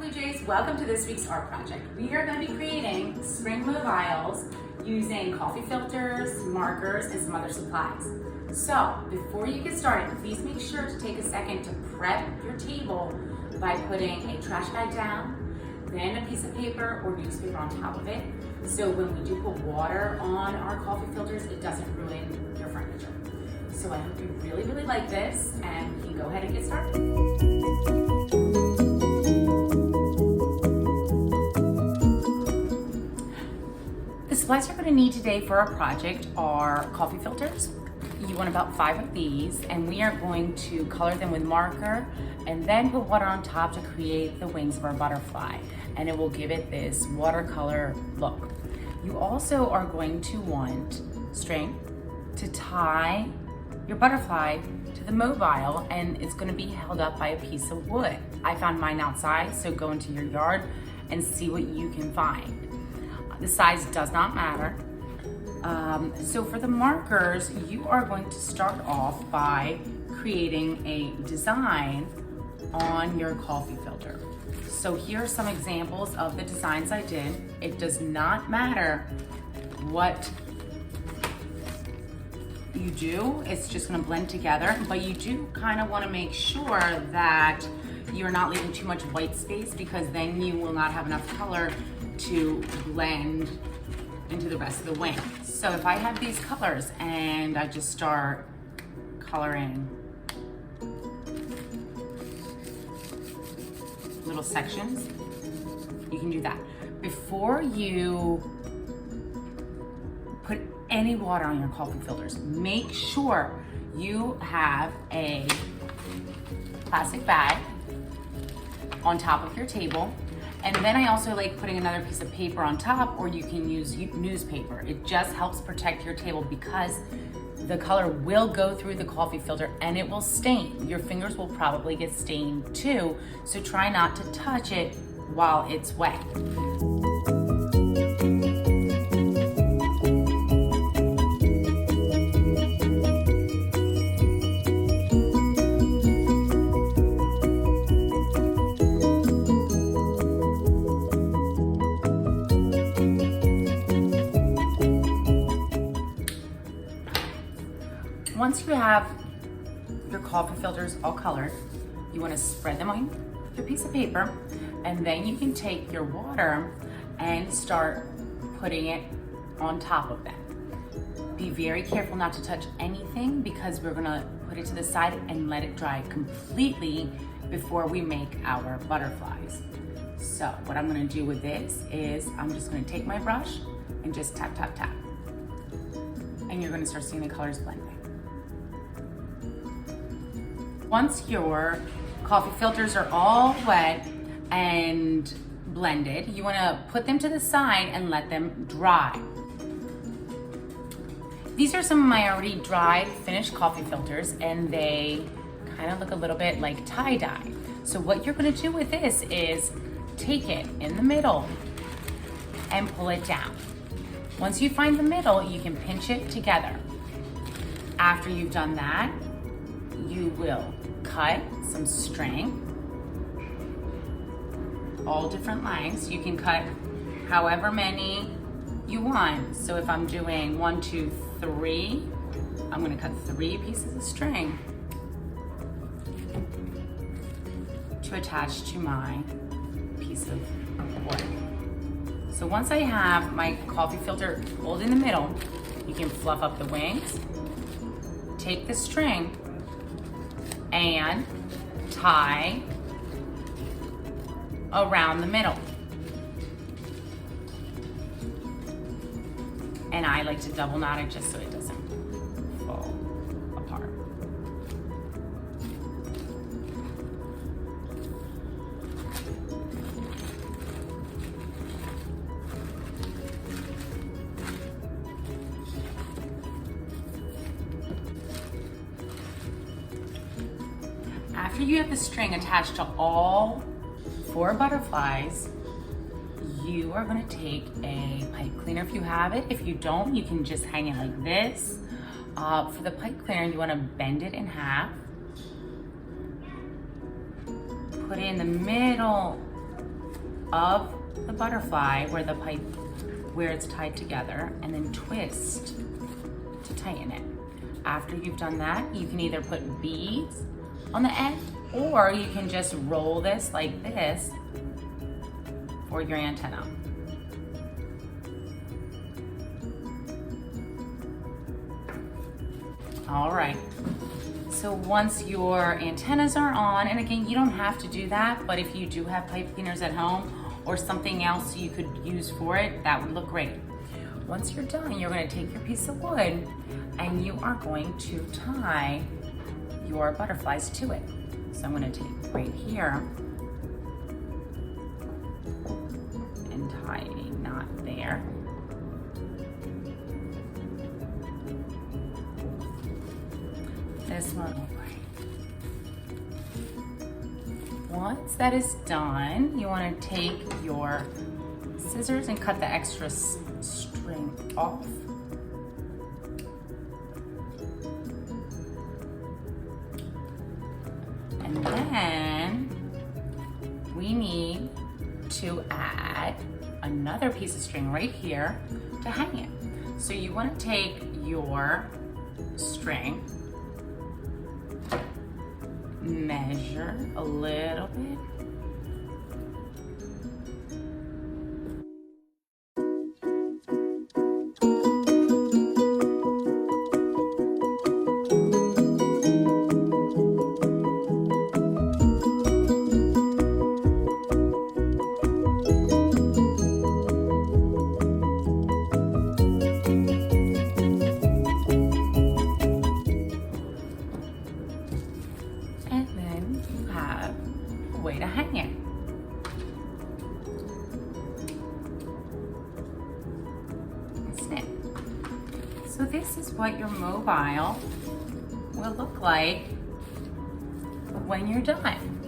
Bluejays, welcome to this week's art project. We are going to be creating spring mobiles using coffee filters, markers, and some other supplies. So before you get started, please make sure to take a second to prep your table by putting a trash bag down, then a piece of paper or newspaper on top of it. So when we do put water on our coffee filters, it doesn't ruin your furniture. So I hope you really like this, and we can go ahead and get started. The supplies you're going to need today for our project are coffee filters. You want about 5 of these, and we are going to color them with marker and then put water on top to create the wings of our butterfly, and it will give it this watercolor look. You also are going to want string to tie your butterfly to the mobile, and it's going to be held up by a piece of wood. I found mine outside, so go into your yard and see what you can find. The size does not matter. So for the markers, you are going to start off by creating a design on your coffee filter. So here are some examples of the designs I did. It does not matter what you do, it's just gonna blend together, but you do kind of want to make sure that you're not leaving too much white space, because then you will not have enough color to blend into the rest of the wing. So if I have these colors and I just start coloring little sections, you can do that. Before you put any water on your coffee filters, make sure you have a plastic bag on top of your table. And then I also like putting another piece of paper on top, or you can use newspaper. It just helps protect your table because the color will go through the coffee filter and it will stain. Your fingers will probably get stained too, so try not to touch it while it's wet. Once you have your coffee filters all colored, you want to spread them on your piece of paper, and then you can take your water and start putting it on top of them. Be very careful not to touch anything, because we're going to put it to the side and let it dry completely before we make our butterflies. So what I'm going to do with this is I'm just going to take my brush and just tap, tap, tap. And you're going to start seeing the colors blending. Once your coffee filters are all wet and blended, you want to put them to the side and let them dry. These are some of my already dried, finished coffee filters, and they kind of look a little bit like tie-dye. So what you're going to do with this is take it in the middle and pull it down. Once you find the middle, you can pinch it together. After you've done that, you will cut some string, all different lengths. You can cut however many you want. So if I'm doing 1, 2, 3, I'm going to cut 3 pieces of string to attach to my piece of wood. So once I have my coffee filter pulled in the middle, you can fluff up the wings, take the string, and tie around the middle. And I like to double knot it just so it doesn't fall apart. After you have the string attached to all 4 butterflies, you are going to take a pipe cleaner if you have it. If you don't, you can just hang it like this. For the pipe cleaner, you want to bend it in half, put it in the middle of the butterfly where it's tied together, and then twist to tighten it. After you've done that, you can either put beads on the end, or you can just roll this like this for your antenna. All right, so once your antennas are on, and again, you don't have to do that, but if you do have pipe cleaners at home or something else you could use for it, that would look great. Once you're done, you're gonna take your piece of wood and you are going to tie your butterflies to it. So I'm gonna take right here and tie a knot there. This one over. Once that is done, you want to take your scissors and cut the extra string off. And then we need to add another piece of string right here to hang it. So you want to take your string, measure a little bit, way to hang it. Snip. So this is what your mobile will look like when you're done.